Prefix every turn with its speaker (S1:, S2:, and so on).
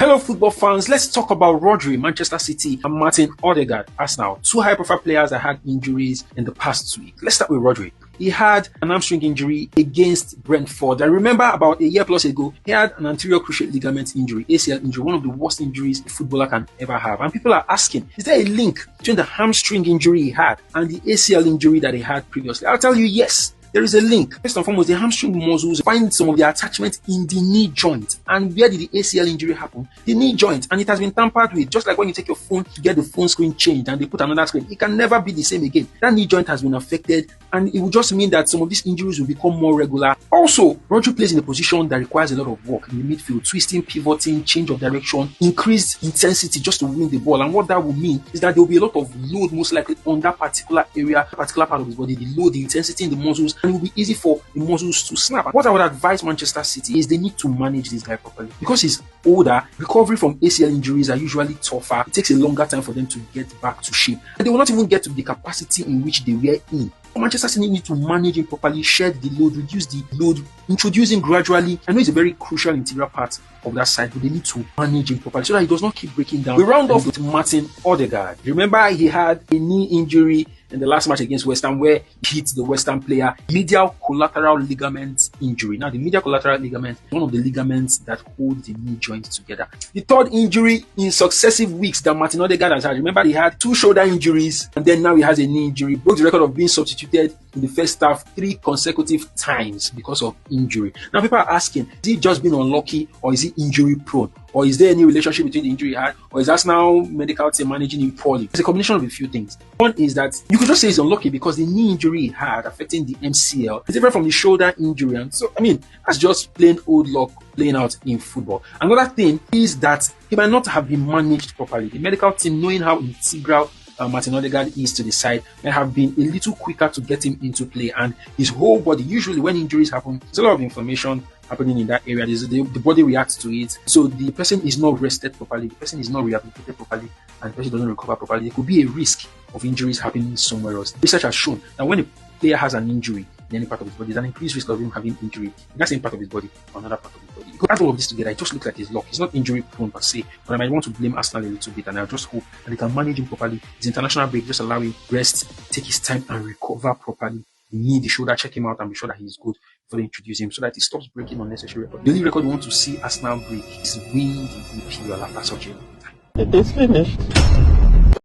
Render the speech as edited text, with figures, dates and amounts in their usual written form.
S1: Hello football fans, let's talk about Rodri, Manchester City, and Martin Odegaard, Arsenal. Two high-profile players that had injuries in the past week. Let's start with Rodri. He had an hamstring injury against Brentford. I remember about a year plus ago, he had an anterior cruciate ligament injury, ACL injury, one of the worst injuries a footballer can ever have. And people are asking, is there a link between the hamstring injury he had and the ACL injury that he had previously? I'll tell you yes. There is a link. First and foremost, the hamstring muscles find some of the attachment in the knee joint. And where did the ACL injury happen? The knee joint. And it has been tampered with. Just like when you take your phone to get the phone screen changed and they put another screen, it can never be the same again. That knee joint has been affected, and it will just mean that some of these injuries will become more regular. Also, Rodri plays in a position that requires a lot of work in the midfield, twisting, pivoting, change of direction, increased intensity just to win the ball. And what that will mean is that there will be a lot of load most likely on that particular area, particular part of his body, the load, the intensity in the muscles, and it will be easy for the muscles to snap. What I would advise Manchester City is they need to manage this guy properly. Because he's older, recovery from ACL injuries are usually tougher. It takes a longer time for them to get back to shape. And they will not even get to the capacity in which they were in. Manchester City need to manage him properly, shed the load, reduce the load, introduce him gradually. I know it's a very crucial interior part of that side, but they need to manage him properly so that he does not keep breaking down. We round off with Martin Odegaard. Remember, he had a knee injury in the last match against West Ham where he hit the West Ham player, medial collateral ligament injury. Now, the medial collateral ligament is one of the ligaments that hold the knee joints together. The third injury in successive weeks that Martin Odegaard has had. Remember, he had 2 shoulder injuries and then now he has a knee injury. Broke the record of being substituted in the first half 3 consecutive times because of injury. Now, people are asking, is he just been unlucky or is he injury prone? Or is there any relationship between the injury he had? Or is Arsenal medical team managing him poorly? It's a combination of a few things. One is that you could just say he's unlucky because the knee injury he had affecting the MCL is different from the shoulder injury. And so, that's just plain old luck playing out in football. Another thing is that he might not have been managed properly. The medical team, knowing how integral Martin Odegaard is to the side, may have been a little quicker to get him into play, and his whole body, usually when injuries happen, there's a lot of inflammation happening in that area. The body reacts to it, so the person is not rested properly, the person is not rehabilitated properly, and the person doesn't recover properly. There could be a risk of injuries happening somewhere else. Research has shown that when a player has an injury in any part of his body, there's an increased risk of him having injury in that same part of his body or another part of his body. You could add all of this together, it just looks like his luck. He's not injury prone per se, but I might want to blame Arsenal a little bit, and I just hope that they can manage him properly. His international break, just allow him rest, take his time and recover properly. You need the shoulder, check him out and be sure that he's good before they introduce him so that he stops breaking unnecessary records. The only record we want to see Arsenal break is win the EPL after such a long time.
S2: It is finished.